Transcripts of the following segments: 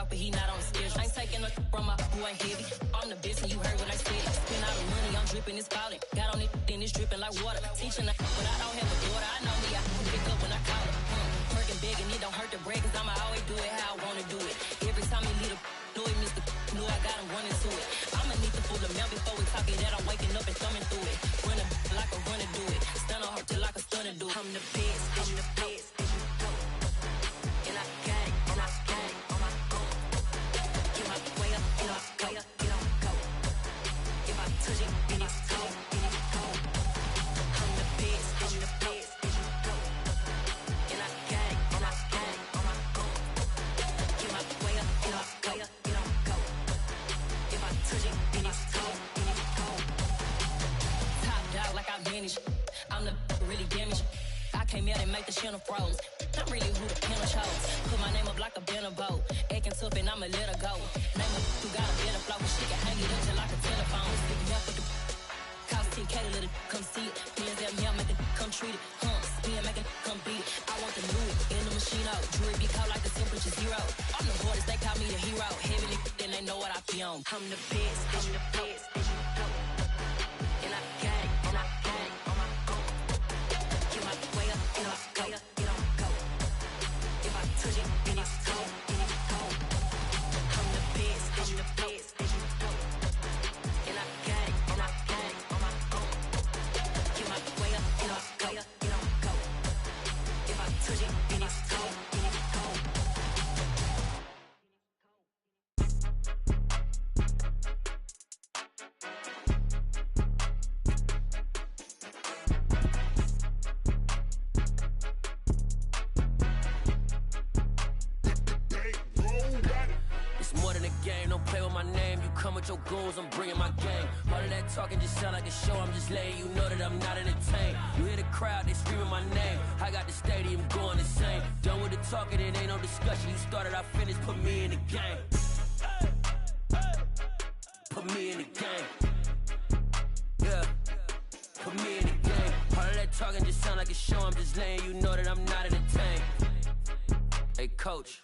talk, but he not on the schedule. I ain't taking no from my who ain't heavy. I'm the best, and you heard what I said. Spend all the money, I'm dripping, it's falling. Got on it, then it's dripping like water. Teaching her, but I don't have a daughter. I know me, I can pick up when I call her. Working big, and it don't hurt to break, cause I'ma always do it how I wanna do it. Every time he leave the know it, Mr. Know I got him running to it. I'ma need the full amount before we talk it that I'm waking up and thumbing through it. Run a like a runner do it. Stun on her till like a stunner do it. I'm the best, I'm the best. And I gang, on my gang, on my own. Get my way up, get up, go, get on, go. If I touch it, then it's cold, then it's cold. I'm the best, I'm the best. And I gang, on my gang, on my own. Get my way up, get up, go, get on, go. If I touch it, then it's cold, then it's cold. Top dog like I vanished. I'm the really damaged. I came out and make the channel froze. I'm really who the panel chose. Put my name up like a banner boat. Acting tough and I'ma let her go. Name her who got a better flow. She can hang it up just like a telephone. Stick me up with the cost 10K to let it come see it. Hands at me, I make it come treat it. Spin, make it come beat it. I want the new in the machine out. Jewelry be cold like the temperature zero. I'm the hardest, they call me the hero. Heavy then they know what I be on. I'm the best, I'm the best. And I gang, on my gang, on my own. Get my way up, get up, go, get on, go. If I touch it, then it's cold, then it's cold. I'm the best, I'm the best. And I gang, on my gang, on my own. Get my way up, get up, go, get on, go. If I touch it, then it's cold, then it's cold. Come with your goons, I'm bringing my gang. All of that talking just sound like a show. I'm just letting you know that I'm not entertained. You hear the crowd, they screaming my name. I got the stadium going insane. Done with the talking, it ain't no discussion. You started, I finished, put me in the game. Put me in the game. Yeah, put me in the game. All of that talking just sound like a show. I'm just letting you know that I'm not entertained. Hey coach,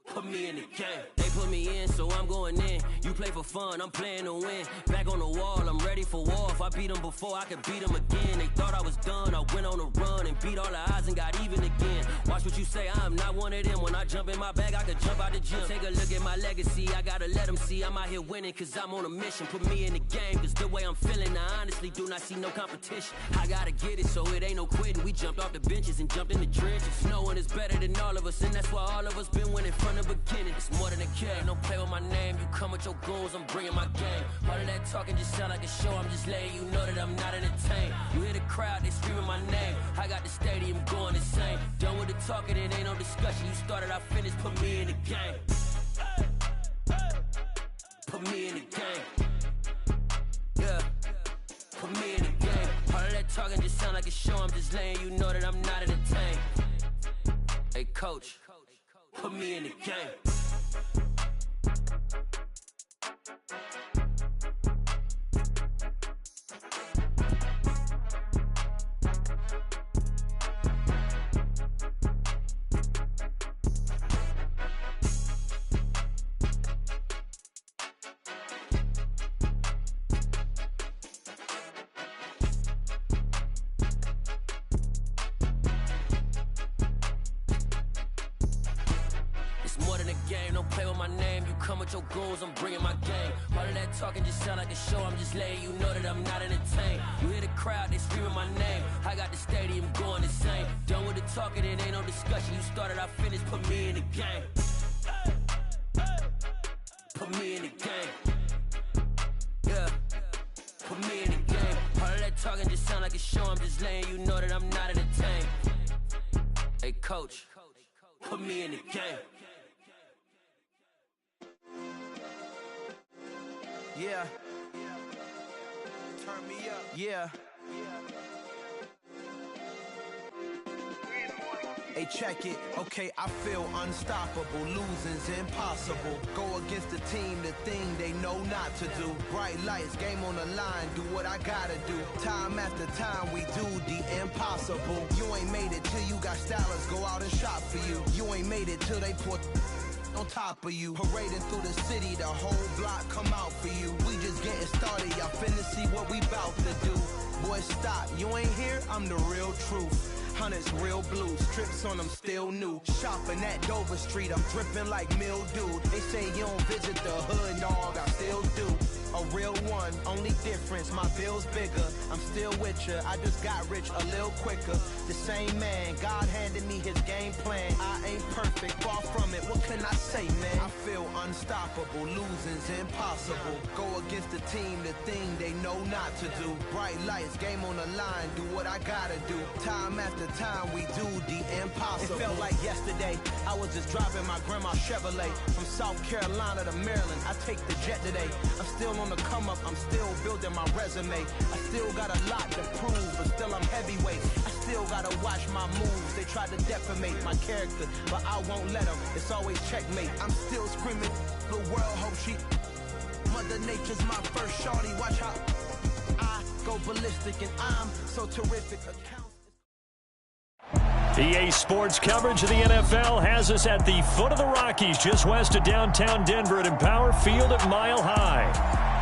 put me in the game. They put me in, so I'm going in. You play for fun, I'm playing to win. Back on the wall, I'm ready for war. If I beat them before, I could beat them again. They thought I was done, I went on a run and beat all the odds and got even again. Watch what you say, I'm not one of them. When I jump in my bag, I could jump out the gym. Take a look at my legacy, I gotta let them see I'm out here winning, cause I'm on a mission. Put me in the game, cause the way I'm feeling, I honestly do not see no competition. I gotta get it, so it ain't no quitting. We jumped off the benches and jumped in the trenches. No one is better than all of us, and that's why all of us been winning from the beginning. It's more than a game, don't play with my name. You come with your goons, I'm bringing my game. All of that talking just sound like a show. I'm just letting you know that I'm not entertained. You hear the crowd, they screaming my name. I got the stadium going insane. Done with the talking, it ain't no discussion. You started, I finished, put me in the game. Put me in the game. Yeah, put me in the game. All of that talking just sound like a show. I'm just letting you know that I'm not entertained. Hey coach, put me in the game. Your goals, I'm bringing my game. All of that talking just sound like a show. I'm just letting you know that I'm not entertained. You hear the crowd, they screaming my name. I got the stadium going insane. Done with the talking, it ain't no discussion. You started, I finished, put me in the game. Put me in the game. Yeah, put me in the game. All of that talking just sound like a show. I'm just letting you know that I'm not entertained. Hey coach, put me in the game. Yeah. Turn me up. Yeah. Hey, check it. Okay, I feel unstoppable. Losing's impossible. Go against the team, the thing they know not to do. Bright lights, game on the line, do what I gotta do. Time after time, we do the impossible. You ain't made it till you got stylists go out and shop for you. You ain't made it till they put on top of you. Parading through the city, the whole block come out for you. We just getting started, y'all finna see what we bout to do. Boy, stop, you ain't here, I'm the real truth. Hunters, real blues, trips on them still new. Shopping at Dover Street, I'm dripping like mildew. They say you don't visit the hood, dog, I still do. A real one, only difference, my bill's bigger. I'm still with ya, I just got rich a little quicker. The same man, God handed me his game plan. I ain't perfect, far from it, what can I say, man? I feel unstoppable, losing's impossible. Go against the team, the thing they know not to do. Bright lights, game on the line, do what I gotta do. Time after time, we do the impossible. It felt like yesterday, I was just driving my grandma's Chevrolet. From South Carolina to Maryland, I take the jet today. I'm still on the come up, I'm still building my resume. I still got a lot to prove, but still I'm heavyweight. I still gotta watch my moves. They try to defamate my character, but I won't let them. It's always checkmate. I'm still screaming, the world hope she. Mother Nature's my first shorty. Watch how I go ballistic, and I'm so terrific. EA Sports coverage of the NFL has us at the foot of the Rockies, just west of downtown Denver at Empower Field at Mile High.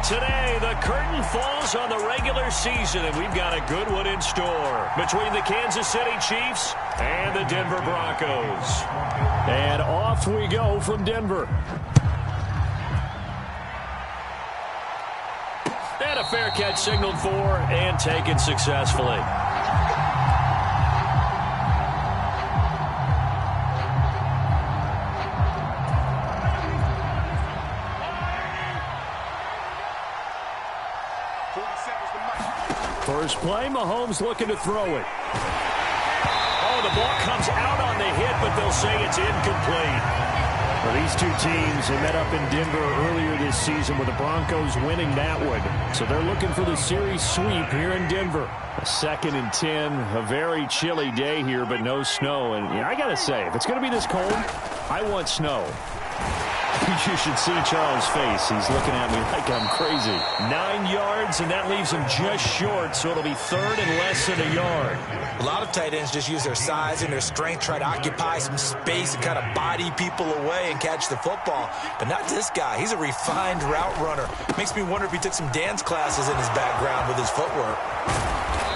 Today, the curtain falls on the regular season, and we've got a good one in store between the Kansas City Chiefs and the Denver Broncos. And off we go from Denver. And a fair catch signaled for and taken successfully. First play, Mahomes looking to throw it. Oh, the ball comes out on the hit, but they'll say it's incomplete. Well, these two teams, they met up in Denver earlier this season with the Broncos winning that one. So they're looking for the series sweep here in Denver. A 2nd and 10, a very chilly day here, but no snow. And I got to say, if it's going to be this cold, I want snow. You should see Charles' face. He's looking at me like I'm crazy. 9 yards, and that leaves him just short, so it'll be 3rd and less than a yard. A lot of tight ends just use their size and their strength, try to occupy some space and kind of body people away and catch the football. But not this guy. He's a refined route runner. Makes me wonder if he took some dance classes in his background with his footwork.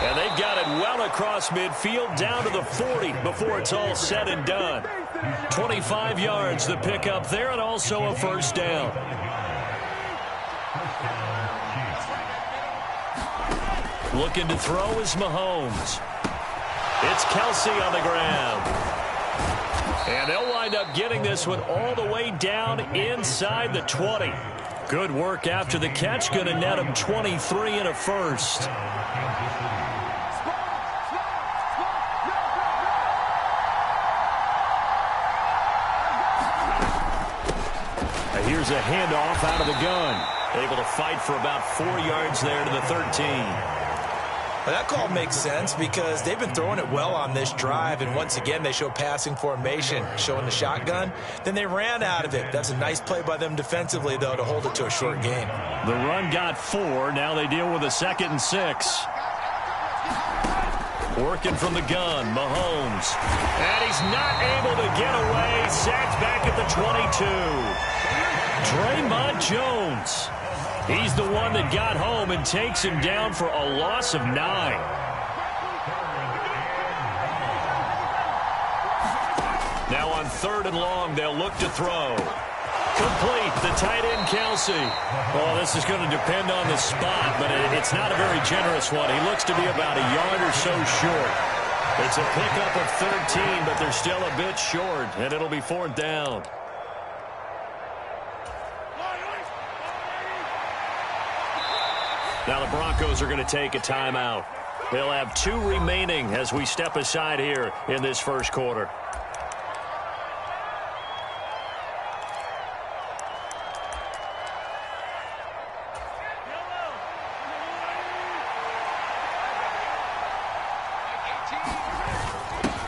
And they've got it well across midfield, down to the 40 before it's all said and done. 25 yards the pickup there, and also a first down. Looking to throw is Mahomes. It's Kelsey on the ground. And they'll wind up getting this one all the way down inside the 20. Good work after the catch, going to net him 23 and a first. Here's a handoff out of the gun. Able to fight for about 4 yards there to the 13. Well, that call makes sense because they've been throwing it well on this drive, and once again they show passing formation, showing the shotgun. Then they ran out of it. That's a nice play by them defensively, though, to hold it to a short gain. The run got 4. Now they deal with a 2nd and 6. Working from the gun, Mahomes. And he's not able to get away. Sacked back at the 22. Draymond Jones. He's the one that got home and takes him down for a loss of 9. Now on 3rd and long, they'll look to throw. Complete, the tight end, Kelsey. Well, this is going to depend on the spot, but it's not a very generous one. He looks to be about a yard or so short. It's a pickup of 13, but they're still a bit short, and it'll be 4th down. Now the Broncos are going to take a timeout. They'll have 2 remaining as we step aside here in this first quarter.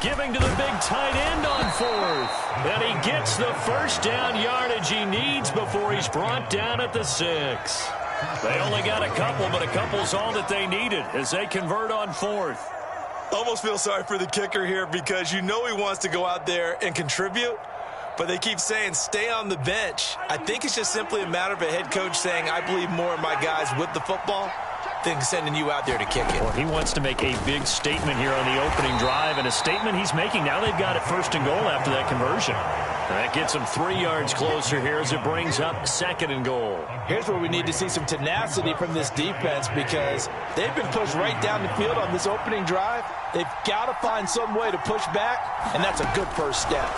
Giving to the big tight end on 4th. And he gets the first down yardage he needs before he's brought down at the 6. They only got a couple, but a couple's all that they needed as they convert on 4th. Almost feel sorry for the kicker here because you know he wants to go out there and contribute, but they keep saying stay on the bench. I think it's just simply a matter of a head coach saying, I believe more in my guys with the football than sending you out there to kick it. Well, he wants to make a big statement here on the opening drive, and a statement he's making. Now they've got it 1st and goal after that conversion. That gets them 3 yards closer here as it brings up 2nd and goal. Here's where we need to see some tenacity from this defense, because they've been pushed right down the field on this opening drive. They've got to find some way to push back, and that's a good first step.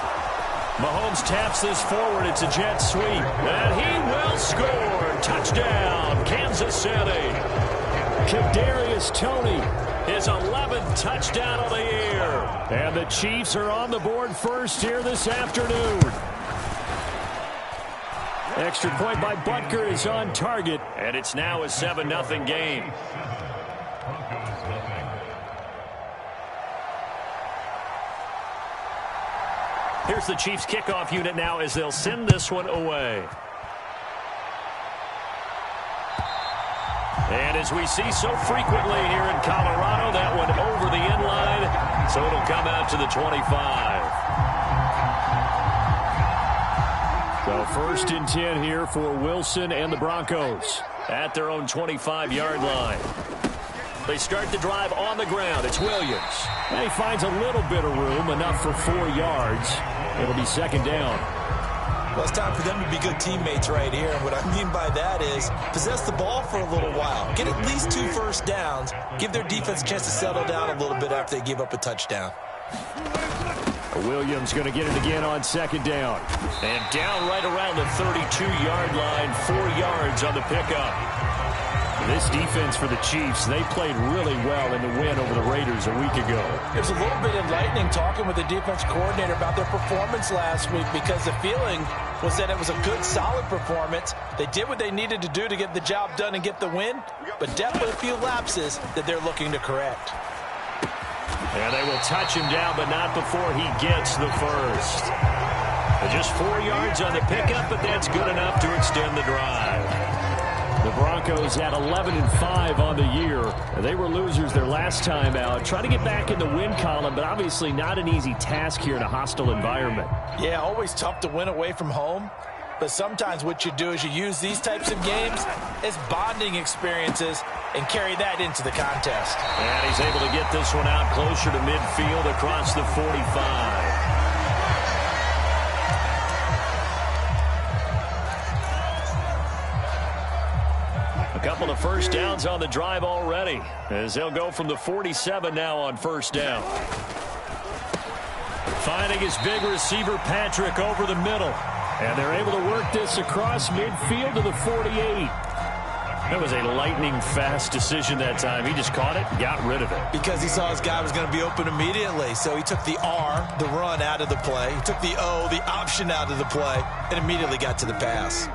Mahomes taps this forward. It's a jet sweep, and he will score. Touchdown, Kansas City. Kadarius Toney, his 11th touchdown of the year. And the Chiefs are on the board first here this afternoon. Extra point by Butker is on target, and it's now a 7-0 game. Here's the Chiefs kickoff unit now as they'll send this one away. And as we see so frequently here in Colorado, that one over the end line, so it'll come out to the 25. So 1st and 10 here for Wilson and the Broncos at their own 25-yard line. They start the drive on the ground. It's Williams. And he finds a little bit of room, enough for 4 yards. It'll be 2nd down. Well, it's time for them to be good teammates right here. And what I mean by that is possess the ball for a little while. Get at least 2 first downs. Give their defense a chance to settle down a little bit after they give up a touchdown. Williams going to get it again on 2nd down. And down right around the 32-yard line, 4 yards on the pickup. This defense for the Chiefs, they played really well in the win over the Raiders a week ago. It was a little bit enlightening talking with the defense coordinator about their performance last week, because the feeling was that it was a good, solid performance. They did what they needed to do to get the job done and get the win, but definitely a few lapses that they're looking to correct. And they will touch him down, but not before he gets the first. Just 4 yards on the pickup, but that's good enough to extend the drive. The Broncos at 11-5 on the year. They were losers their last time out. Trying to get back in the win column, but obviously not an easy task here in a hostile environment. Yeah, always tough to win away from home. But sometimes what you do is you use these types of games as bonding experiences and carry that into the contest. And he's able to get this one out closer to midfield across the 45. A couple of first downs on the drive already, as they'll go from the 47 now on 1st down. Finding his big receiver Patrick over the middle, and they're able to work this across midfield to the 48. That was a lightning-fast decision that time. He just caught it and got rid of it. Because he saw his guy was going to be open immediately, so he took the R, the run, out of the play. He took the O, the option, out of the play, and immediately got to the pass.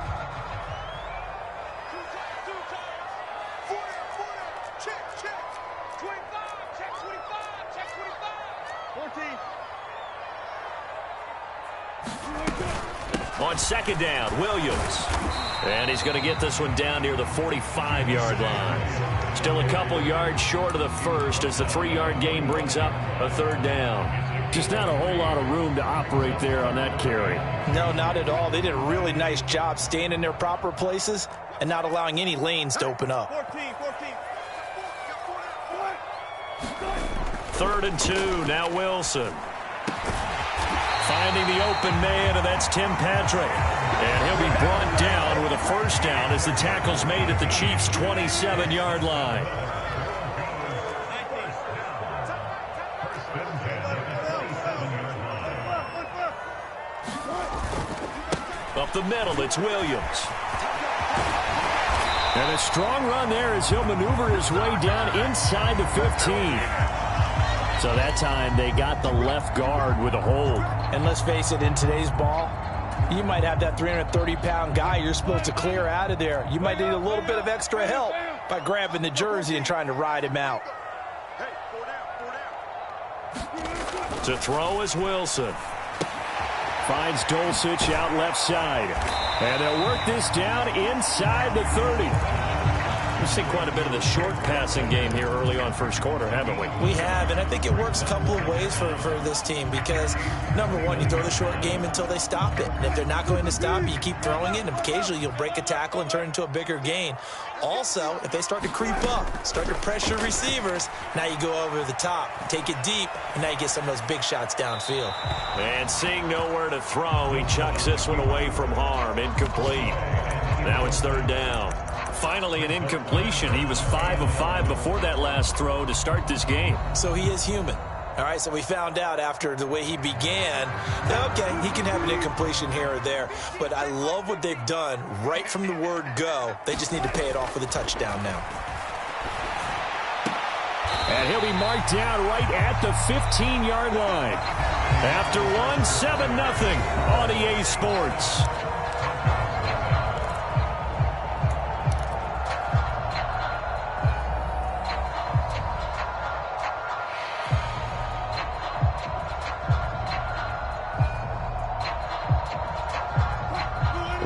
On 2nd down, Williams. And he's going to get this one down near the 45-yard line. Still a couple yards short of the first as the 3-yard gain brings up a 3rd down. Just not a whole lot of room to operate there on that carry. No, not at all. They did a really nice job staying in their proper places and not allowing any lanes to open up. 3rd and 2, now Wilson. Finding the open man, and that's Tim Patrick. And he'll be brought down with a 1st down as the tackle's made at the Chiefs' 27-yard line. Up the middle, it's Williams. And a strong run there as he'll maneuver his way down inside the 15. So that time they got the left guard with a hold. And let's face it, in today's ball, you might have that 330-pound guy you're supposed to clear out of there. You might need a little bit of extra help by grabbing the jersey and trying to ride him out. To throw is Wilson. Finds Dulcich out left side. And they'll work this down inside the 30. We've seen quite a bit of the short passing game here early on first quarter, haven't we? We have, and I think it works a couple of ways for this team because, number one, you throw the short game until they stop it. And if they're not going to stop it, you keep throwing it, and occasionally you'll break a tackle and turn it into a bigger gain. Also, if they start to creep up, start to pressure receivers, now you go over the top, take it deep, and now you get some of those big shots downfield. And seeing nowhere to throw, he chucks this one away from harm. Incomplete. Now it's third down. Finally an incompletion. He was 5 of 5 before that last throw to start this game. So he is human. All right, so we found out after the way he began, okay, he can have an incompletion here or there, but I love what they've done right from the word go. They just need to pay it off with a touchdown now. And he'll be marked down right at the 15-yard line. After one, 7-0 on EA Sports.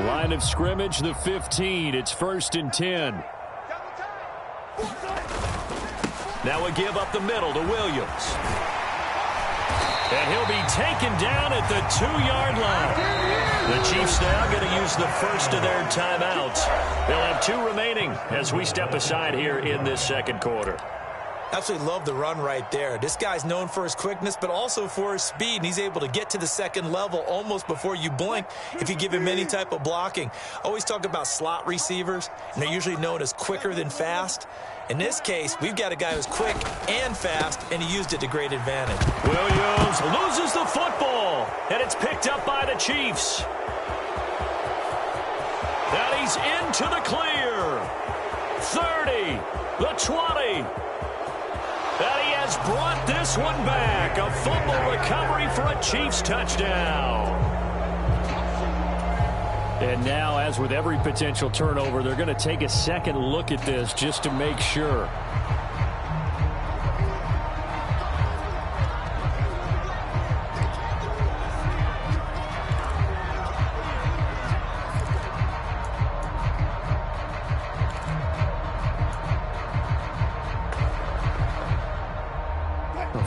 Line of scrimmage, the 15. It's 1st and 10. Now a give up the middle to Williams. And he'll be taken down at the 2-yard line. The Chiefs now going to use the first of their timeouts. They'll have 2 remaining as we step aside here in this second quarter. Absolutely love the run right there. This guy's known for his quickness, but also for his speed. And he's able to get to the second level almost before you blink if you give him any type of blocking. Always talk about slot receivers, and they're usually known as quicker than fast. In this case, we've got a guy who's quick and fast, and he used it to great advantage. Williams loses the football, and it's picked up by the Chiefs. And he's into the clear. 30, the 20. And he has brought this one back. A fumble recovery for a Chiefs touchdown. And now, as with every potential turnover, they're going to take a second look at this just to make sure.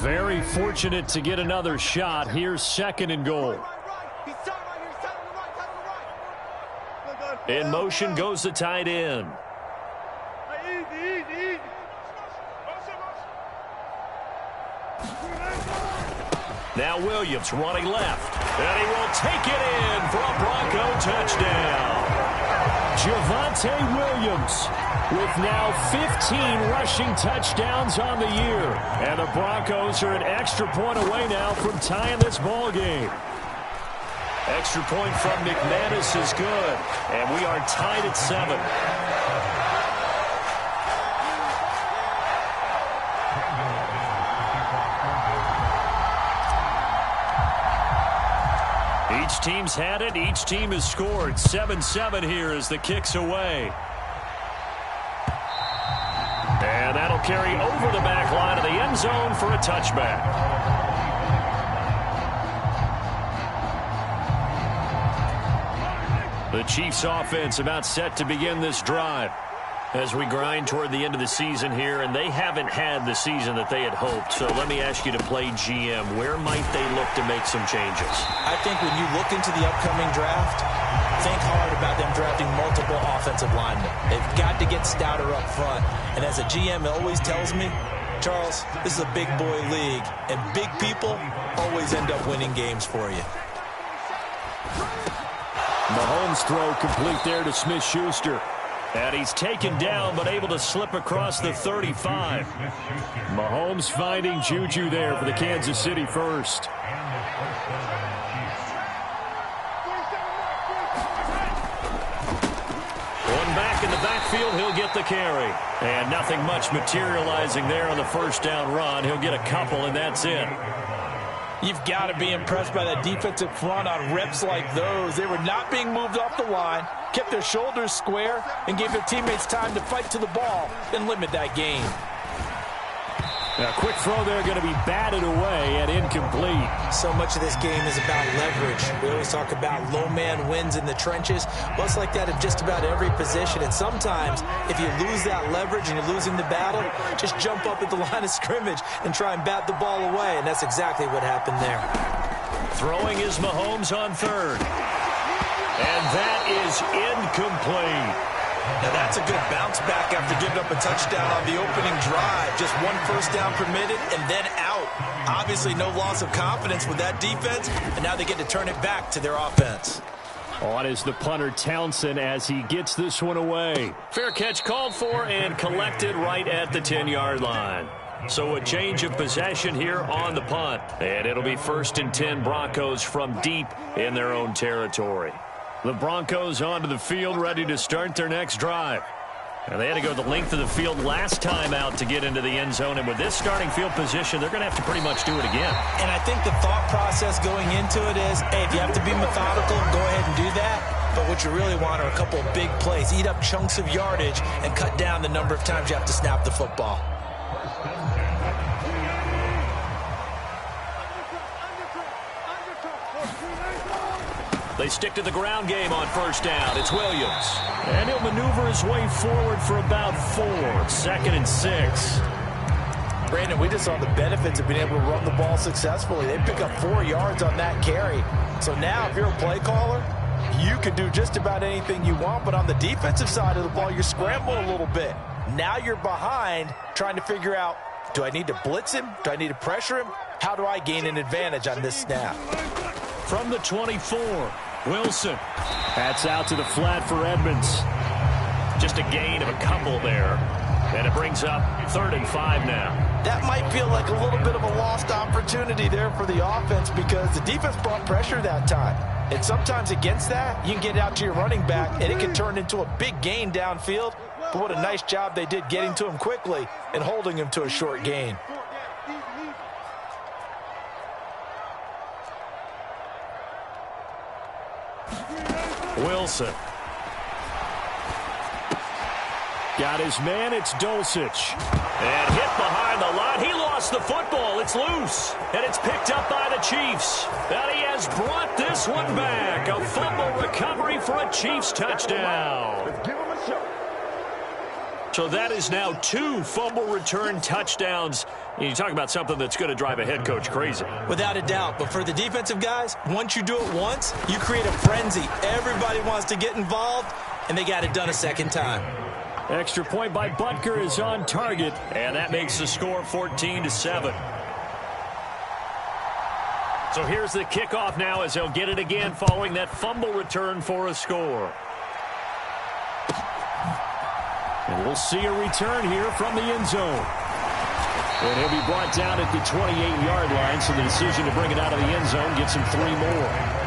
Very fortunate to get another shot. Here's 2nd and goal. In motion goes the tight end. Now Williams running left. And he will take it in for a Bronco touchdown. Javonte Williams with now 15 rushing touchdowns on the year. And the Broncos are an extra point away now from tying this ball game. Extra point from McManus is good. And we are tied at 7. Each team's had it. Each team has scored. 7-7 here as the kick's away. And that'll carry over the back line of the end zone for a touchback. The Chiefs offense about set to begin this drive as we grind toward the end of the season here, and they haven't had the season that they had hoped. So let me ask you to play GM. Where might they look to make some changes? I think when you look into the upcoming draft, think hard about them drafting multiple offensive linemen. They've got to get stouter up front. And as a GM always tells me, Charles, this is a big boy league, and big people always end up winning games for you. Mahomes' throw complete there to Smith-Schuster. And he's taken down but able to slip across the 35. Mahomes finding Juju there for the Kansas City first. One back in the backfield, he'll get the carry. And nothing much materializing there on the first down run. He'll get a couple, and that's it. You've got to be impressed by that defensive front on reps like those. They were not being moved off the line, kept their shoulders square, and gave their teammates time to fight to the ball and limit that gain. A quick throw there going to be batted away and incomplete. So much of this game is about leverage. We always talk about low man wins in the trenches. Well, it's like that in just about every position. And sometimes, if you lose that leverage and you're losing the battle, just jump up at the line of scrimmage and try and bat the ball away. And that's exactly what happened there. Throwing is Mahomes on third. And that is incomplete. Now that's a good bounce back after giving up a touchdown on the opening drive. Just one first down permitted and then out. Obviously no loss of confidence with that defense, and now they get to turn it back to their offense. On is the punter Townsend as he gets this one away. Fair catch called for and collected right at the 10-yard line. So a change of possession here on the punt. And it'll be 1st and 10 Broncos from deep in their own territory. The Broncos onto the field, ready to start their next drive. And they had to go the length of the field last time out to get into the end zone. And with this starting field position, they're going to have to pretty much do it again. And I think the thought process going into it is, hey, if you have to be methodical, go ahead and do that. But what you really want are a couple of big plays. Eat up chunks of yardage and cut down the number of times you have to snap the football. They stick to the ground game on first down. It's Williams. And he'll maneuver his way forward for about 4. 2nd and 6. Brandon, we just saw the benefits of being able to run the ball successfully. They pick up 4 yards on that carry. So now if you're a play caller, you can do just about anything you want. But on the defensive side of the ball, you're scrambling a little bit. Now you're behind trying to figure out, do I need to blitz him? Do I need to pressure him? How do I gain an advantage on this snap? From the 24, Wilson. That's out to the flat for Edmonds. Just a gain of a couple there. And it brings up 3rd and 5 now. That might feel like a little bit of a lost opportunity there for the offense because the defense brought pressure that time. And sometimes against that, you can get it out to your running back, and it can turn into a big gain downfield. But what a nice job they did getting to him quickly and holding him to a short gain. Wilson. Got his man, it's Dulcich. And hit behind the line. He lost the football. It's loose. And it's picked up by the Chiefs. And he has brought this one back. A fumble recovery for a Chiefs touchdown. So that is now 2 fumble return touchdowns. You talk about something that's going to drive a head coach crazy. Without a doubt. But for the defensive guys, once you do it once, you create a frenzy. Everybody wants to get involved, and they got it done a second time. Extra point by Butker is on target, and that makes the score 14-7. So here's the kickoff now as they'll get it again following that fumble return for a score. And we'll see a return here from the end zone. And he'll be brought down at the 28-yard line, so the decision to bring it out of the end zone gets him 3 more.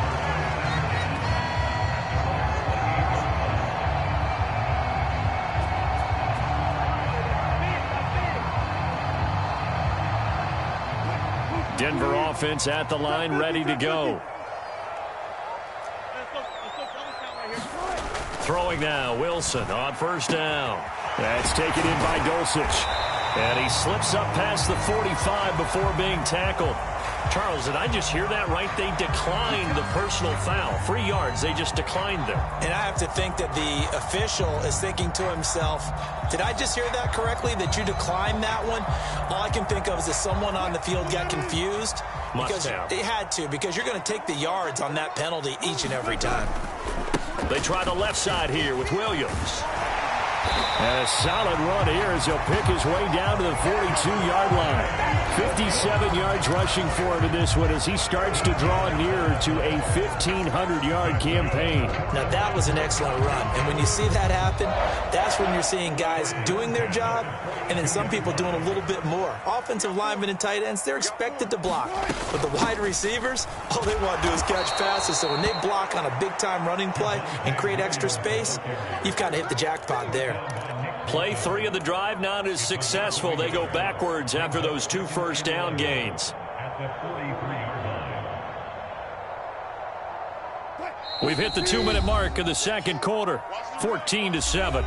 Denver offense at the line, ready to go. Throwing now, Wilson on first down. That's taken in by Dulcich. And he slips up past the 45 before being tackled. Charles, did I just hear that right? They declined the personal foul. 3 yards, they just declined them. And I have to think that the official is thinking to himself, did I just hear that correctly, that you declined that one? All I can think of is that someone on the field got confused. Must have. They had to, because you're going to take the yards on that penalty each and every time. They try the left side here with Williams. And a solid run here as he'll pick his way down to the 42-yard line. 57 yards rushing for him in this one as he starts to draw nearer to a 1,500-yard campaign. Now, that was an excellent run. And when you see that happen, that's when you're seeing guys doing their job and then some people doing a little bit more. Offensive linemen and tight ends, they're expected to block. But the wide receivers, all they want to do is catch passes. So when they block on a big-time running play and create extra space, you've kind of hit the jackpot there. Play 3 of the drive not as successful. They go backwards after those 2 first down gains. We've hit the 2-minute mark of the second quarter. 14-7.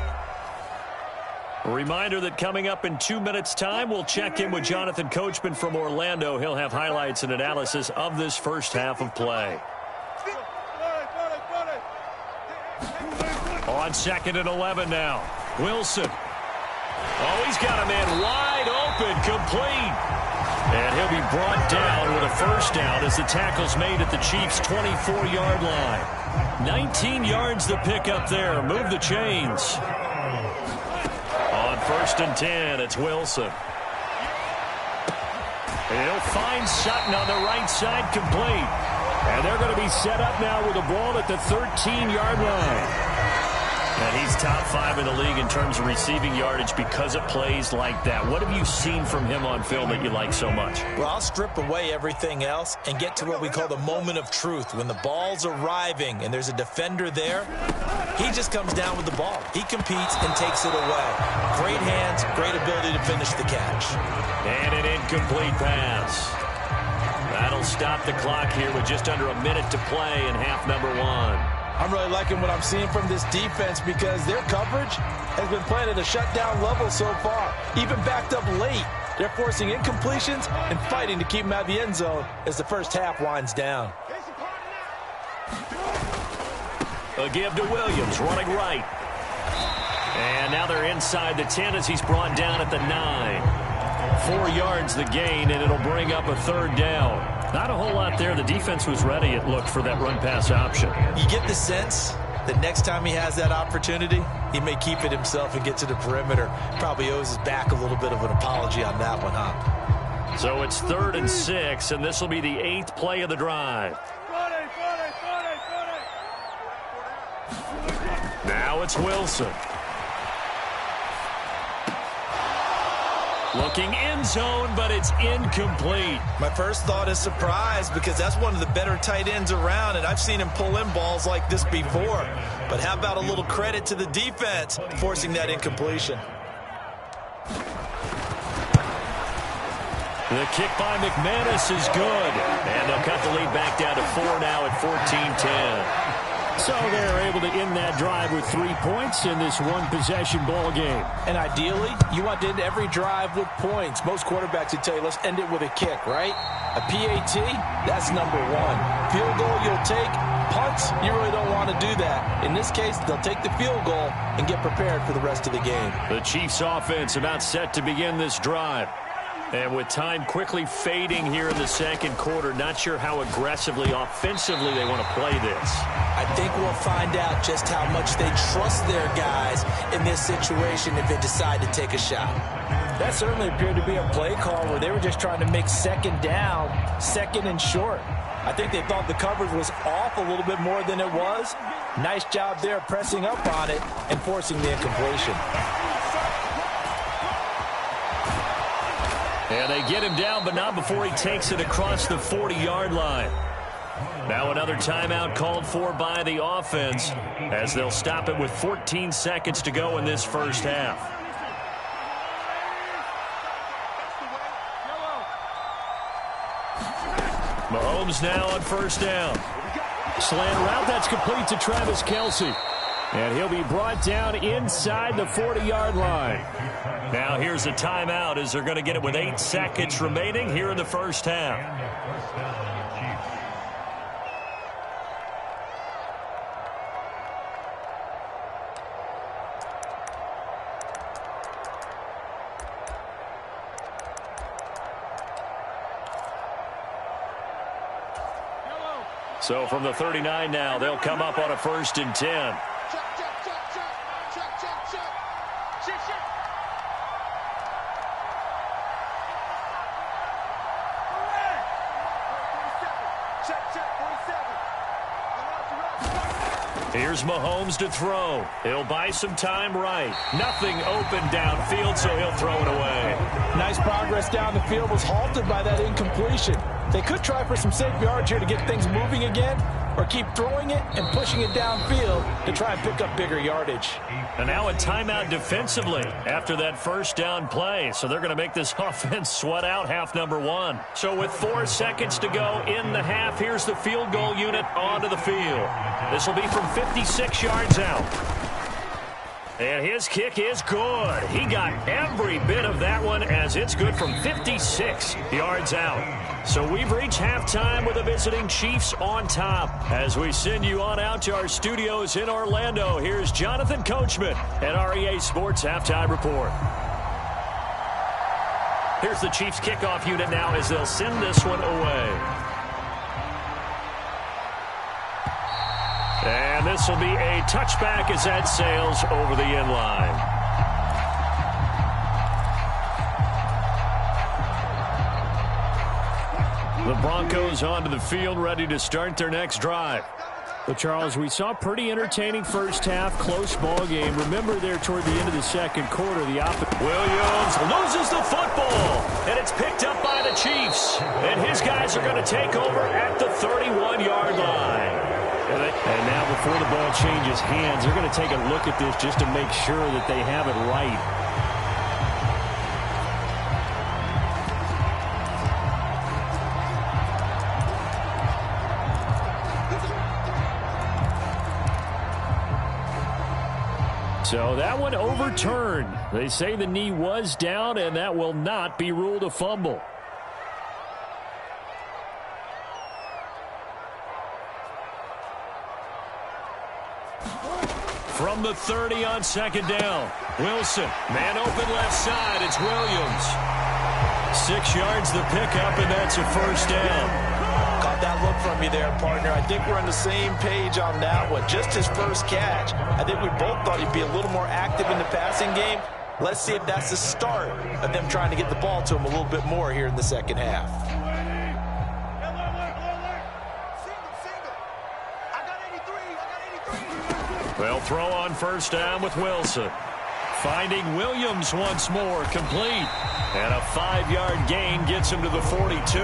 A reminder that coming up in 2 minutes' time, we'll check in with Jonathan Coachman from Orlando. He'll have highlights and analysis of this first half of play. On 2nd and 11 now. Wilson. Oh, he's got a man wide open, complete. And he'll be brought down with a first down as the tackle's made at the Chiefs' 24-yard line. 19 yards to pick up there. Move the chains. On 1st and 10, it's Wilson. He'll find Sutton on the right side, complete. And they're going to be set up now with the ball at the 13-yard line. And he's top 5 in the league in terms of receiving yardage because of plays like that. What have you seen from him on film that you like so much? Well, I'll strip away everything else and get to what we call the moment of truth. When the ball's arriving and there's a defender there, he just comes down with the ball. He competes and takes it away. Great hands, great ability to finish the catch. And an incomplete pass. That'll stop the clock here with just under a minute to play in half number 1. I'm really liking what I'm seeing from this defense because their coverage has been playing at a shutdown level so far. Even backed up late, they're forcing incompletions and fighting to keep them out of the end zone as the first half winds down. A give to Williams, running right. And now they're inside the 10 as he's brought down at the 9. 4 yards the gain, and it'll bring up a 3rd down. Not a whole lot there. The defense was ready, it looked, for that run-pass option. You get the sense that next time he has that opportunity, he may keep it himself and get to the perimeter. Probably owes his back a little bit of an apology on that one, huh? So it's 3rd and 6, and this will be the 8th play of the drive. Now it's Wilson. Looking end zone, but it's incomplete. My first thought is surprise because that's one of the better tight ends around, and I've seen him pull in balls like this before. But how about a little credit to the defense forcing that incompletion? The kick by McManus is good. And they'll cut the lead back down to 4 now at 14-10. So they're able to end that drive with 3 points in this one-possession ball game. And ideally, you want to end every drive with points. Most quarterbacks would tell you, let's end it with a kick, right? A PAT, that's number 1. Field goal you'll take. Punts, you really don't want to do that. In this case, they'll take the field goal and get prepared for the rest of the game. The Chiefs offense about set to begin this drive. And with time quickly fading here in the second quarter, not sure how aggressively, offensively they want to play this. I think we'll find out just how much they trust their guys in this situation if they decide to take a shot. That certainly appeared to be a play call where they were just trying to make second down, 2nd and short. I think they thought the coverage was off a little bit more than it was. Nice job there pressing up on it and forcing the incompletion. And they get him down, but not before he takes it across the 40-yard line. Now another timeout called for by the offense as they'll stop it with 14 seconds to go in this first half. Mahomes now on first down. Slant route, that's complete to Travis Kelce. And he'll be brought down inside the 40-yard line. Now here's a timeout as they're going to get it with 8 seconds remaining here in the first half. So from the 39 now, they'll come up on a 1st and 10. Here's Mahomes to throw. He'll buy some time right. Nothing open downfield, so he'll throw it away. Nice progress down the field, was halted by that incompletion. They could try for some safe yards here to get things moving again, or keep throwing it and pushing it downfield to try and pick up bigger yardage. And now a timeout defensively after that first down play. So they're going to make this offense sweat out half number 1. So with 4 seconds to go in the half, here's the field goal unit onto the field. This will be from 56 yards out. And his kick is good. He got every bit of that one as it's good from 56 yards out. So we've reached halftime with the visiting Chiefs on top. As we send you on out to our studios in Orlando, here's Jonathan Coachman at our EA Sports Halftime Report. Here's the Chiefs kickoff unit now as they'll send this one away. And this will be a touchback as that sails over the end line. The Broncos onto the field, ready to start their next drive. Well, Charles, we saw pretty entertaining first half, close ball game. Remember there toward the end of the second quarter, the Williams loses the football, and it's picked up by the Chiefs. And his guys are going to take over at the 31-yard line. And now before the ball changes hands, they're going to take a look at this just to make sure that they have it right. So that one overturned. They say the knee was down, and that will not be ruled a fumble. From the 30 on second down. Wilson, man open left side. It's Williams. 6 yards the pickup, and that's a first down. Caught that look from you there, partner. I think we're on the same page on that one. Just his first catch. I think we both thought he'd be a little more active in the passing game. Let's see if that's the start of them trying to get the ball to him a little bit more here in the second half. They'll throw on first down with Wilson. Finding Williams once more, complete. And a 5-yard gain gets him to the 42.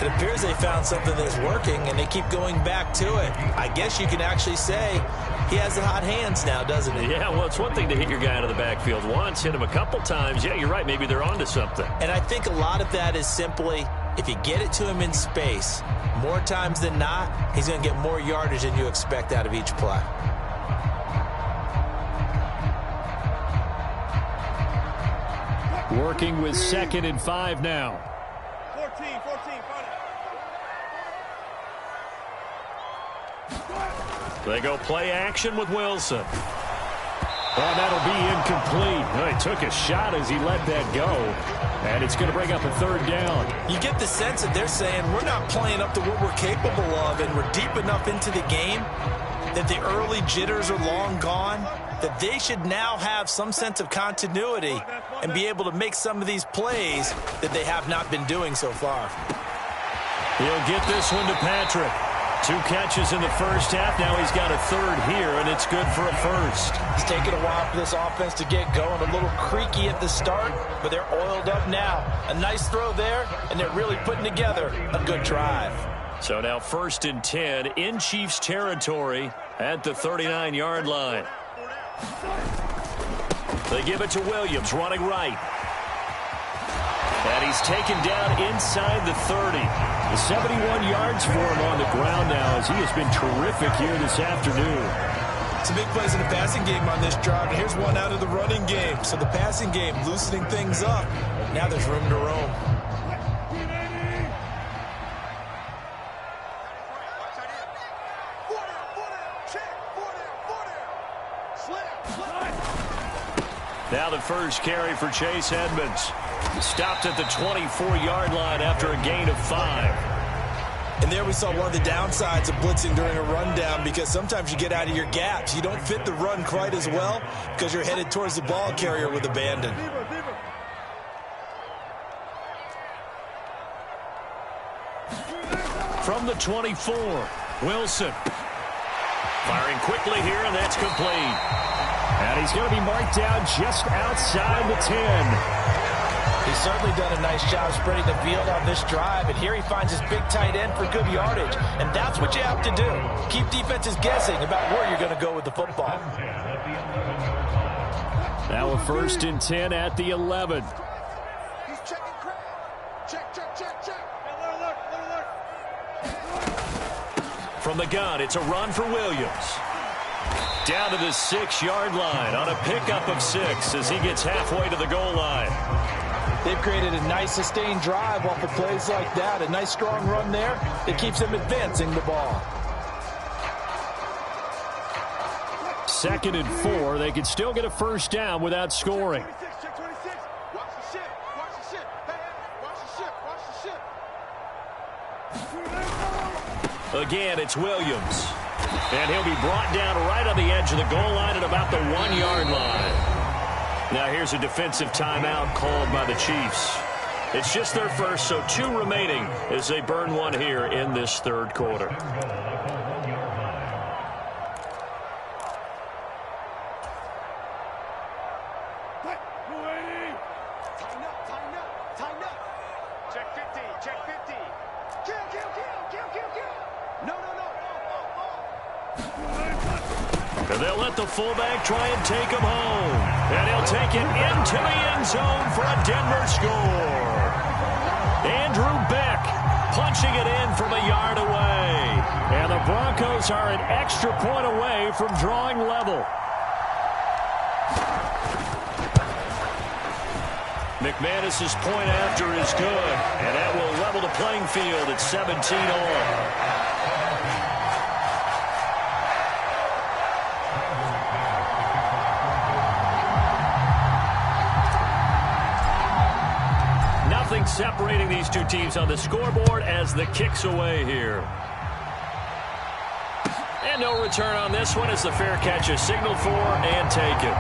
It appears they found something that's working, and they keep going back to it. I guess you can actually say he has the hot hands now, doesn't he? Yeah, well, it's one thing to hit your guy out of the backfield once, hit him a couple times. Yeah, you're right. Maybe they're onto something. And I think a lot of that is simply if you get it to him in space, more times than not, he's going to get more yardage than you expect out of each play. Working with 2nd and 5 now. 14, They go play action with Wilson. And that'll be incomplete. Well, he took a shot as he let that go. And it's going to bring up a 3rd down. You get the sense that they're saying we're not playing up to what we're capable of, and we're deep enough into the game that the early jitters are long gone, that they should now have some sense of continuity and be able to make some of these plays that they have not been doing so far. He'll get this one to Patrick. 2 catches in the first half. Now he's got a 3rd here, and it's good for a first. It's taken a while for this offense to get going. A little creaky at the start, but they're oiled up now. A nice throw there, and they're really putting together a good drive. So now 1st and 10 in Chiefs territory at the 39-yard line. They give it to Williams, running right. And he's taken down inside the 30. 71 yards for him on the ground now as he has been terrific here this afternoon. Some big plays in the passing game on this drive. And here's one out of the running game. So the passing game loosening things up. Now there's room to roam. Now the first carry for Chase Edmonds. Stopped at the 24-yard line after a gain of 5. And there we saw one of the downsides of blitzing during a rundown, because sometimes you get out of your gaps. You don't fit the run quite as well because you're headed towards the ball carrier with abandon. From the 24, Wilson. Firing quickly here, and that's complete. And he's going to be marked down just outside the 10. He's certainly done a nice job spreading the field on this drive, and here he finds his big tight end for good yardage. And that's what you have to do. Keep defenses guessing about where you're going to go with the football. Now a 1st and 10 at the 11. He's checking crowd. Check. From the gun, it's a run for Williams. Down to the 6-yard line on a pickup of 6 as he gets halfway to the goal line. They've created a nice sustained drive off of plays like that. A nice strong run there. It keeps them advancing the ball. 2nd and 4. They could still get a first down without scoring. Check 26. Watch the ship. Watch the ship. Hey, watch the ship. Watch the ship. Again, it's Williams. And he'll be brought down right on the edge of the goal line at about the 1-yard line. Now here's a defensive timeout called by the Chiefs. It's just their first, so 2 remaining as they burn one here in this 3rd quarter. Check 50. Check 50. Kill. No. And they'll let the fullback try and take him home. And he'll take it into the end zone for a Denver score. Andrew Beck punching it in from a yard away. And the Broncos are an extra point away from drawing level. McManus's point after is good. And that will level the playing field at 17 all. Separating these two teams on the scoreboard as the kick's away here. And no return on this one as the fair catch is signaled for and taken.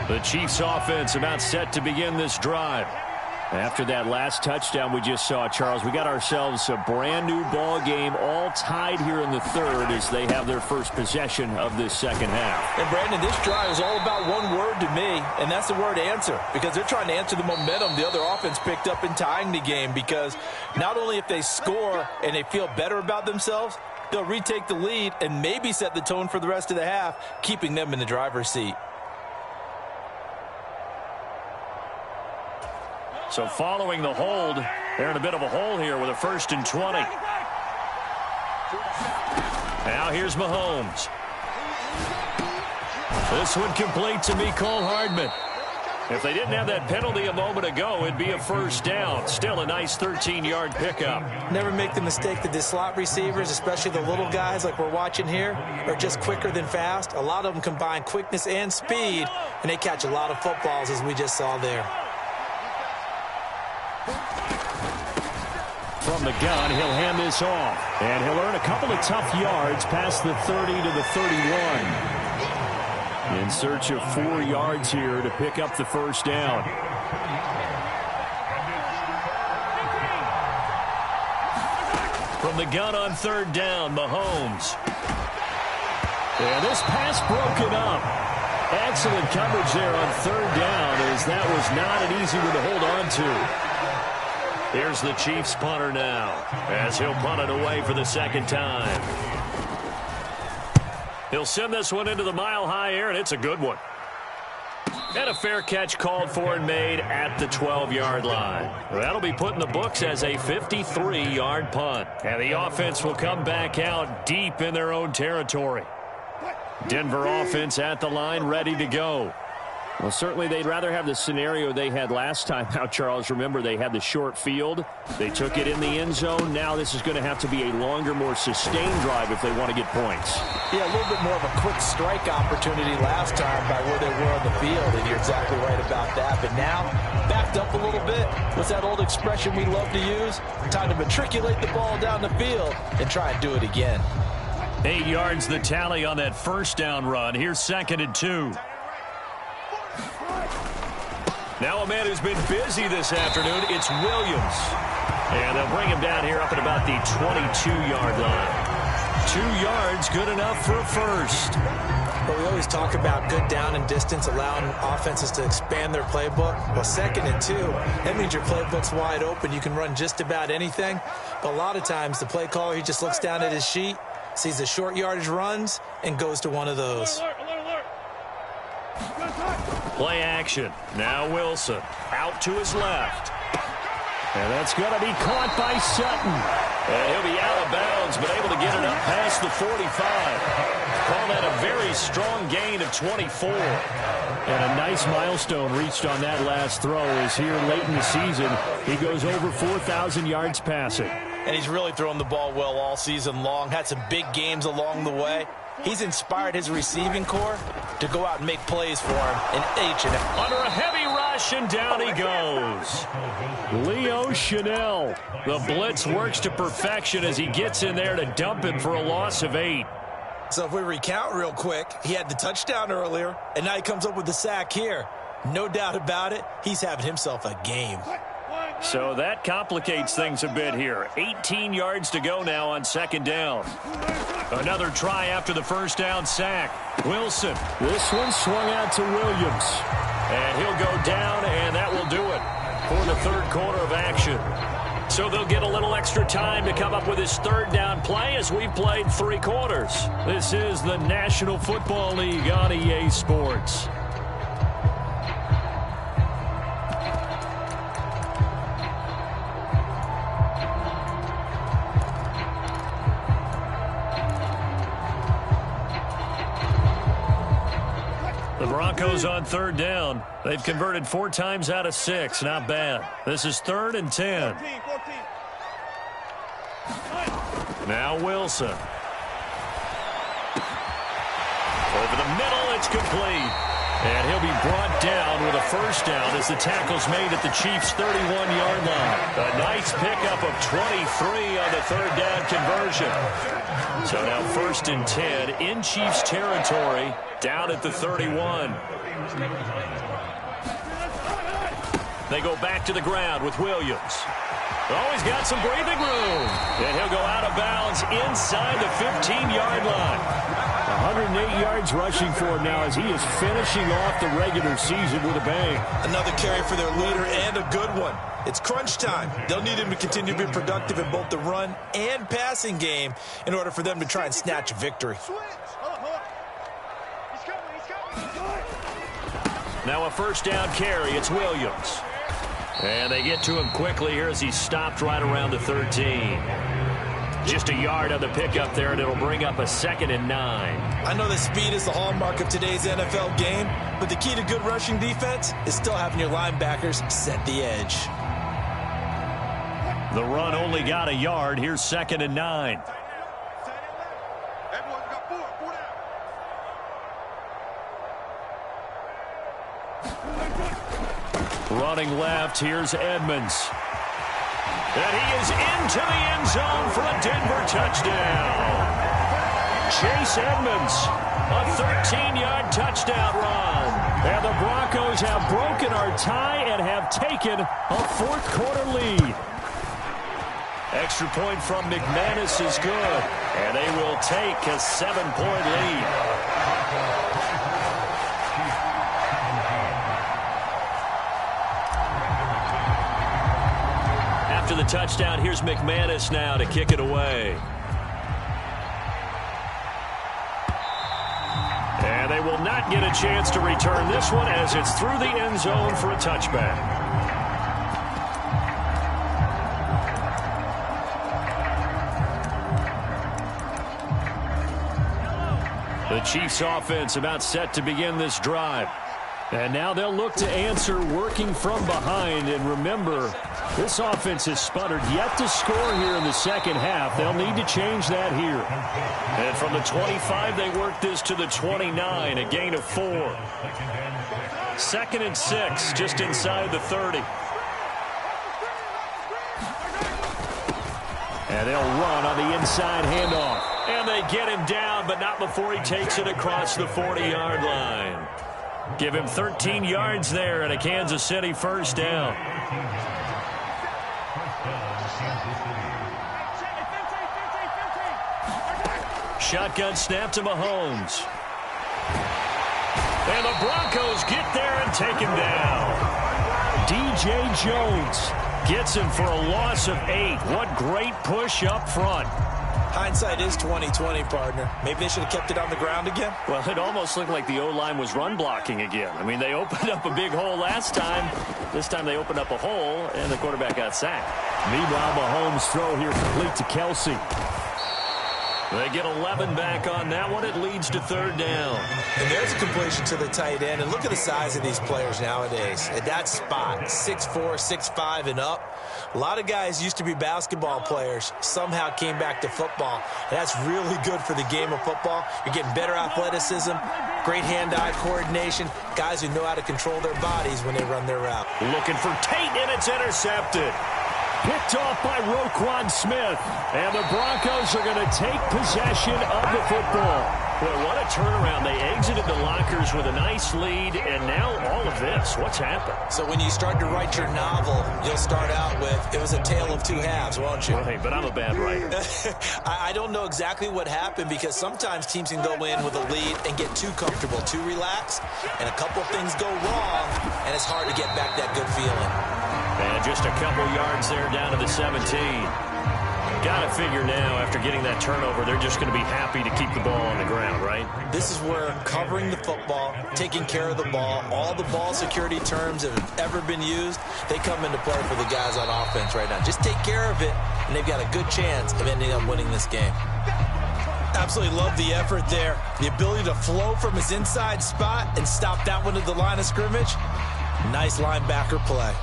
The Chiefs offense about set to begin this drive. After that last touchdown we just saw, Charles, we got ourselves a brand new ball game, all tied here in the 3rd as they have their first possession of this 2nd half. And Brandon, this drive is all about one word to me, and that's the word answer, because they're trying to answer the momentum the other offense picked up in tying the game, because not only if they score and they feel better about themselves, they'll retake the lead and maybe set the tone for the rest of the half, keeping them in the driver's seat. So following the hold, they're in a bit of a hole here with a 1st and 20. Now here's Mahomes. This one complete to Mecole Hardman. If they didn't have that penalty a moment ago, it'd be a first down. Still a nice 13-yard pickup. Never make the mistake that the slot receivers, especially the little guys like we're watching here, are just quicker than fast. A lot of them combine quickness and speed, and they catch a lot of footballs, as we just saw there. From the gun, he'll hand this off. And he'll earn a couple of tough yards past the 30 to the 31. In search of 4 yards here to pick up the first down. From the gun on 3rd down, Mahomes. And this pass broken up. Excellent coverage there on 3rd down, as that was not an easy one to hold on to. Here's the Chiefs punter now, as he'll punt it away for the 2nd time. He'll send this one into the mile-high air, and it's a good one. And a fair catch called for and made at the 12-yard line. That'll be put in the books as a 53-yard punt. And the offense will come back out deep in their own territory. Denver offense at the line, ready to go. Well, certainly they'd rather have the scenario they had last time out, Charles. Remember, they had the short field. They took it in the end zone. Now this is going to have to be a longer, more sustained drive if they want to get points. Yeah, a little bit more of a quick strike opportunity last time by where they were on the field, and you're exactly right about that. But now, backed up a little bit. What's that old expression we love to use? Time to matriculate the ball down the field and try and do it again. 8 yards the tally on that first down run. Here's 2nd and 2. Now a man who's been busy this afternoon, it's Williams. And they'll bring him down here up at about the 22-yard line. 2 yards, good enough for a first. But we always talk about good down and distance, allowing offenses to expand their playbook. Well, 2nd and 2, that means your playbook's wide open. You can run just about anything. But a lot of times, the play caller, he just looks down at his sheet, sees the short yardage runs, and goes to one of those. Alert, alert, alert. Good time. Play action. Now Wilson out to his left. And that's going to be caught by Sutton. And he'll be out of bounds, but able to get it up past the 45. Call that a very strong gain of 24. And a nice milestone reached on that last throw is here late in the season. He goes over 4,000 yards passing. And he's really thrown the ball well all season long. Had some big games along the way. He's inspired his receiving corps to go out and make plays for him in H&M. Under a heavy rush, and down he goes. Leo Chanel. The blitz works to perfection as he gets in there to dump him for a loss of 8. So if we recount real quick, he had the touchdown earlier, and now he comes up with the sack here. No doubt about it, he's having himself a game. So that complicates things a bit here. 18 yards to go now on second down. Another try after the first down sack. Wilson. This one swung out to Williams. And he'll go down, and that will do it for the third quarter of action. So they'll get a little extra time to come up with his third down play as we've played 3 quarters. This is the National Football League on EA Sports. The Broncos on third down. They've converted 4 times out of 6. Not bad. This is 3rd and 10. Now Wilson. Over the middle, it's complete. And he'll be brought down with a first down as the tackle's made at the Chiefs' 31-yard line. A nice pickup of 23 on the third down conversion. So now 1st and 10 in Chiefs territory, down at the 31. They go back to the ground with Williams. Oh, he's got some breathing room. And he'll go out of bounds inside the 15-yard line. 108 yards rushing for him now as he is finishing off the regular season with a bang. Another carry for their leader and a good one. It's crunch time. They'll need him to continue to be productive in both the run and passing game in order for them to try and snatch a victory. Now a first down carry. It's Williams. And they get to him quickly here as he stopped right around the 13. Just a yard on the pickup there, and it'll bring up a 2nd and 9. I know that speed is the hallmark of today's NFL game, but the key to good rushing defense is still having your linebackers set the edge. The run only got a yard. Here's 2nd and 9. Running left, here's Edmonds. And he is into the end zone for a Denver touchdown. Chase Edmonds, a 13-yard touchdown run. And the Broncos have broken our tie and have taken a fourth-quarter lead. Extra point from McManus is good, and they will take a 7-point lead. After the touchdown, here's McManus now to kick it away. And they will not get a chance to return this one as it's through the end zone for a touchback. The Chiefs offense about set to begin this drive. And now they'll look to answer working from behind. And remember, this offense has sputtered yet to score here in the second half. They'll need to change that here. And from the 25, they work this to the 29, a gain of 4. 2nd and 6, just inside the 30. And they'll run on the inside handoff. And they get him down, but not before he takes it across the 40-yard line. Give him 13 yards there and a Kansas City first down. Shotgun snap to Mahomes. And the Broncos get there and take him down. DJ Jones gets him for a loss of 8. What great push up front. Hindsight is 20/20, partner. Maybe they should have kept it on the ground again. Well, it almost looked like the O-line was run blocking again. I mean, they opened up a big hole last time. This time they opened up a hole, and the quarterback got sacked. Meanwhile, Mahomes' throw here complete to Kelsey. They get 11 back on that one. It leads to third down. And there's a completion to the tight end. And look at the size of these players nowadays. At that spot, 6'4", 6'5", and up. A lot of guys used to be basketball players, somehow came back to football. And that's really good for the game of football. You're getting better athleticism, great hand-eye coordination, guys who know how to control their bodies when they run their route. Looking for Tate, and it's intercepted. Picked off by Roquan Smith. And the Broncos are going to take possession of the football. Boy, what a turnaround. They exited the lockers with a nice lead, and now all of this. What's happened? So when you start to write your novel, you'll start out with, it was a tale of two halves, won't you? Right, but I'm a bad writer. I don't know exactly what happened, because sometimes teams can go in with a lead and get too comfortable, too relaxed, and a couple things go wrong, and it's hard to get back that good feeling. And just a couple yards there down to the 17. Got to figure now, after getting that turnover, they're just going to be happy to keep the ball on the ground, right? This is where covering the football, taking care of the ball, all the ball security terms that have ever been used, they come into play for the guys on offense right now. Just take care of it, and they've got a good chance of ending up winning this game. Absolutely love the effort there. The ability to flow from his inside spot and stop that one at the line of scrimmage. Nice linebacker play.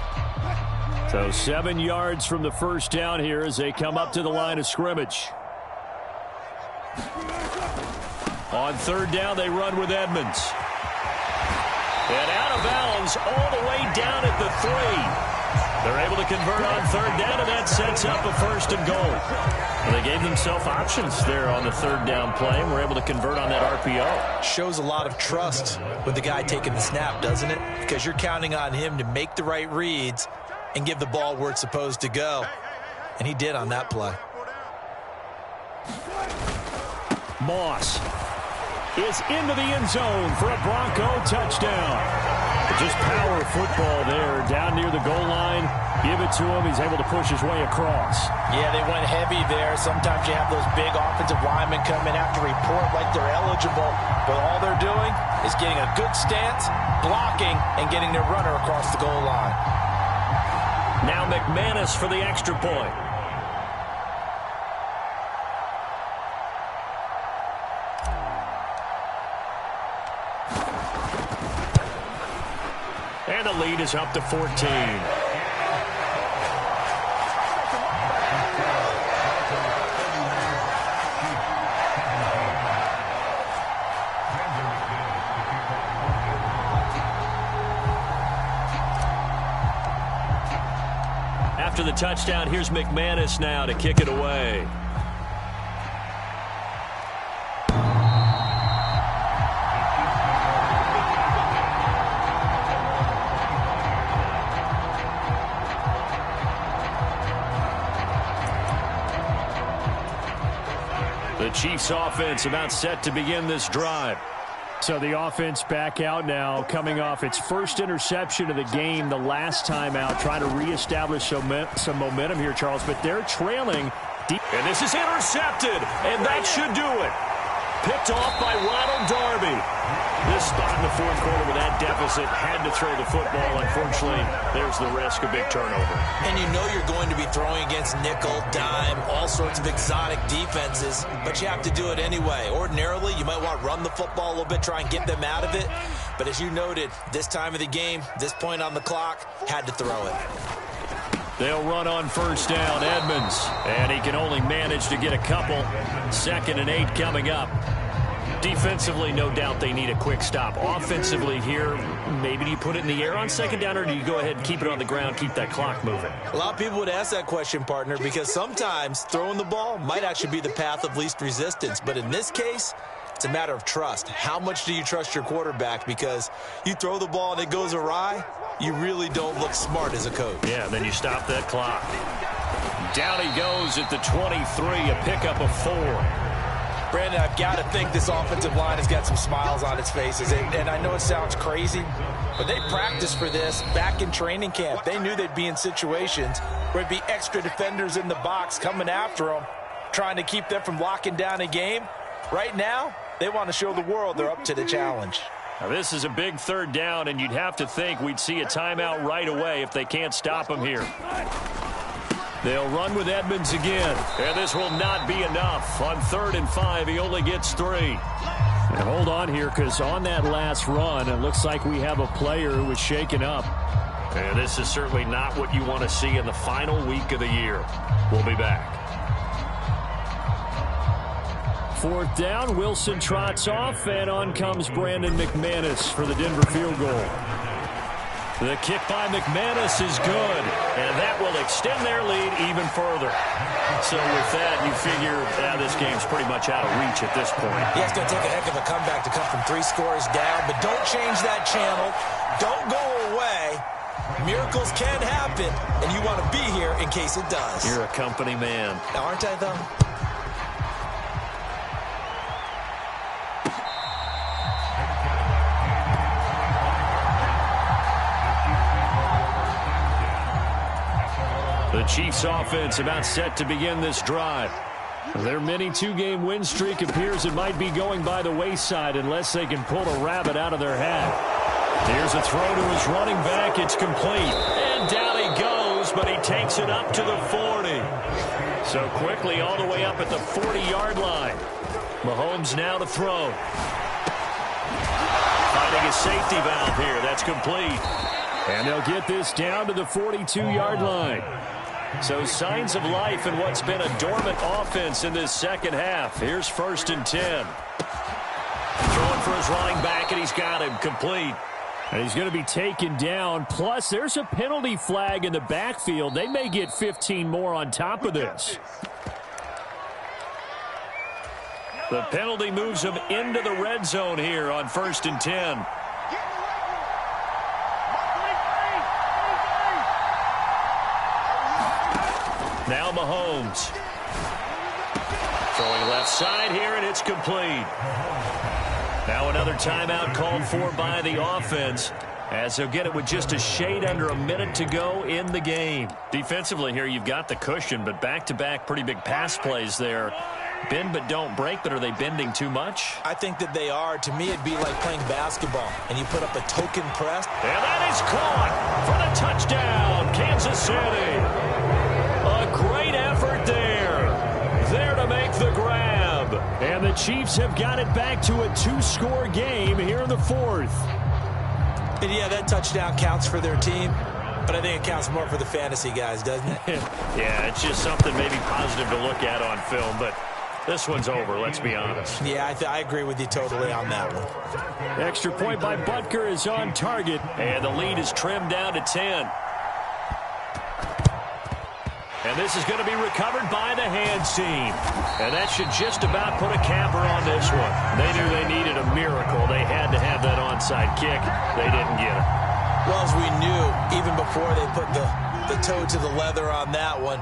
So 7 yards from the first down here as they come up to the line of scrimmage. On third down, they run with Edmonds. And out of bounds all the way down at the 3. They're able to convert on third down, and that sets up a first and goal. And they gave themselves options there on the third down play, and were able to convert on that RPO. Shows a lot of trust with the guy taking the snap, doesn't it? Because you're counting on him to make the right reads and give the ball where it's supposed to go. And he did on that play. Moss is into the end zone for a Bronco touchdown. Just power football there down near the goal line. Give it to him. He's able to push his way across. Yeah, they went heavy there. Sometimes you have those big offensive linemen come in after report like they're eligible, but all they're doing is getting a good stance, blocking, and getting their runner across the goal line. Now McManus for the extra point. And the lead is up to 14. After the touchdown, here's McManus now to kick it away. The Chiefs offense about set to begin this drive. So the offense back out now, coming off its first interception of the game the last time out, trying to reestablish some momentum here, Charles, but they're trailing deep. And this is intercepted, and that should do it. Picked off by Ronald Darby. This spot in the fourth quarter with that deficit, had to throw the football. Unfortunately, there's the risk of big turnover. And you know you're going to be throwing against nickel, dime, all sorts of exotic defenses, but you have to do it anyway. Ordinarily, you might want to run the football a little bit, try and get them out of it. But as you noted, this time of the game, this point on the clock, had to throw it. They'll run on first down, Edmonds. And he can only manage to get a couple. 2nd and 8 coming up. Defensively, no doubt they need a quick stop. Offensively here, maybe do you put it in the air on second down, or do you go ahead and keep it on the ground, keep that clock moving? A lot of people would ask that question, partner, because sometimes throwing the ball might actually be the path of least resistance. But in this case, it's a matter of trust. How much do you trust your quarterback? Because you throw the ball and it goes awry, you really don't look smart as a coach. Yeah, then you stop that clock. Down he goes at the 23, a pickup of 4. Brandon, I've got to think this offensive line has got some smiles on its faces. And I know it sounds crazy, but they practiced for this back in training camp. They knew they'd be in situations where there'd be extra defenders in the box coming after them. trying to keep them from locking down a game. Right now, they want to show the world they're up to the challenge. Now, this is a big third down, and you'd have to think we'd see a timeout right away if they can't stop them here. They'll run with Edmonds again, and this will not be enough. On 3rd and 5, he only gets 3. And hold on here, because on that last run, it looks like we have a player who was shaken up. And this is certainly not what you want to see in the final week of the year. We'll be back. 4th down, Wilson trots off, and on comes Brandon McManus for the Denver field goal. The kick by McManus is good, and that will extend their lead even further. So with that, you figure this game's pretty much out of reach at this point. Yeah, it's going to take a heck of a comeback to come from 3 scores down, but don't change that channel. Don't go away. Miracles can happen, and you want to be here in case it does. You're a company man. Aren't I, though? The Chiefs offense about set to begin this drive. Their mini 2-game win streak appears it might be going by the wayside unless they can pull a rabbit out of their hat. Here's a throw to his running back. It's complete. And down he goes, but he takes it up to the 40. So quickly all the way up at the 40-yard line. Mahomes now to throw. Finding a safety valve here. That's complete. And they'll get this down to the 42-yard line. So signs of life in what's been a dormant offense in this second half. Here's 1st and 10. Throwing for his running back, and he's got him complete. And he's going to be taken down. Plus, there's a penalty flag in the backfield. They may get 15 more on top of this. The penalty moves him into the red zone here on 1st and 10. Now Mahomes. Throwing left side here, and it's complete. Now another timeout called for by the offense, as they'll get it with just a shade under a minute to go in the game. Defensively here, you've got the cushion, but back-to-back pretty big pass plays there. Bend but don't break, but are they bending too much? I think that they are. To me, it'd be like playing basketball, and you put up a token press. And that is caught for the touchdown, Kansas City. A great effort there. There to make the grab. And the Chiefs have got it back to a 2-score game here in the 4th. And yeah, that touchdown counts for their team, but I think it counts more for the fantasy guys, doesn't it? Yeah, it's just something maybe positive to look at on film, but this one's over, let's be honest. Yeah, I agree with you totally on that one. Extra point by Butker is on target, and the lead is trimmed down to 10. And this is going to be recovered by the hands team. And that should just about put a capper on this one. They knew they needed a miracle. They had to have that onside kick. They didn't get it. Well, as we knew, even before they put the toe to the leather on that one,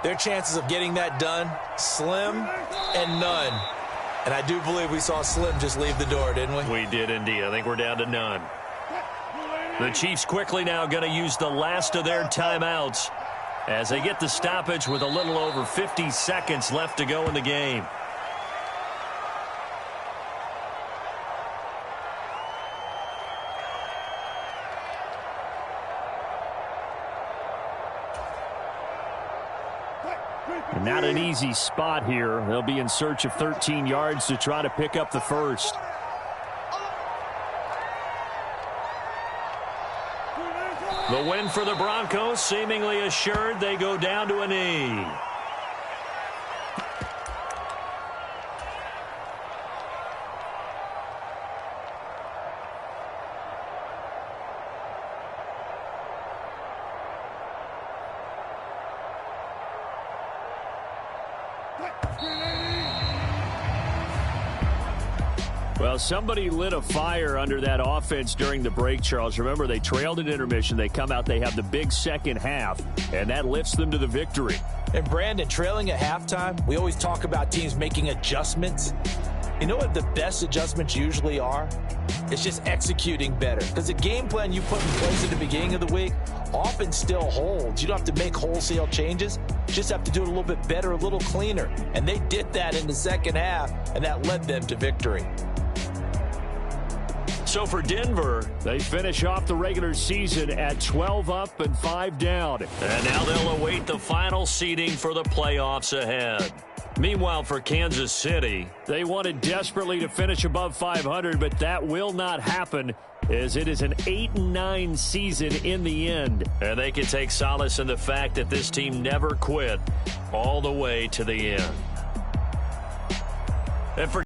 their chances of getting that done, slim and none. And I do believe we saw Slim just leave the door, didn't we? We did indeed. I think we're down to none. The Chiefs quickly now going to use the last of their timeouts as they get the stoppage with a little over 50 seconds left to go in the game. Not an easy spot here. They'll be in search of 13 yards to try to pick up the first. The win for the Broncos seemingly assured. They go down to a knee. Well, somebody lit a fire under that offense during the break, Charles. Remember, they trailed at intermission. They come out, they have the big second half, and that lifts them to the victory. And, Brandon, trailing at halftime, we always talk about teams making adjustments. You know what the best adjustments usually are? It's just executing better. Because the game plan you put in place at the beginning of the week often still holds. You don't have to make wholesale changes. You just have to do it a little bit better, a little cleaner. And they did that in the second half, and that led them to victory. So for Denver, they finish off the regular season at 12 up and 5 down. And now they'll await the final seeding for the playoffs ahead. Meanwhile, for Kansas City, they wanted desperately to finish above 500, but that will not happen as it is an 8-9 season in the end. And they can take solace in the fact that this team never quit all the way to the end. And for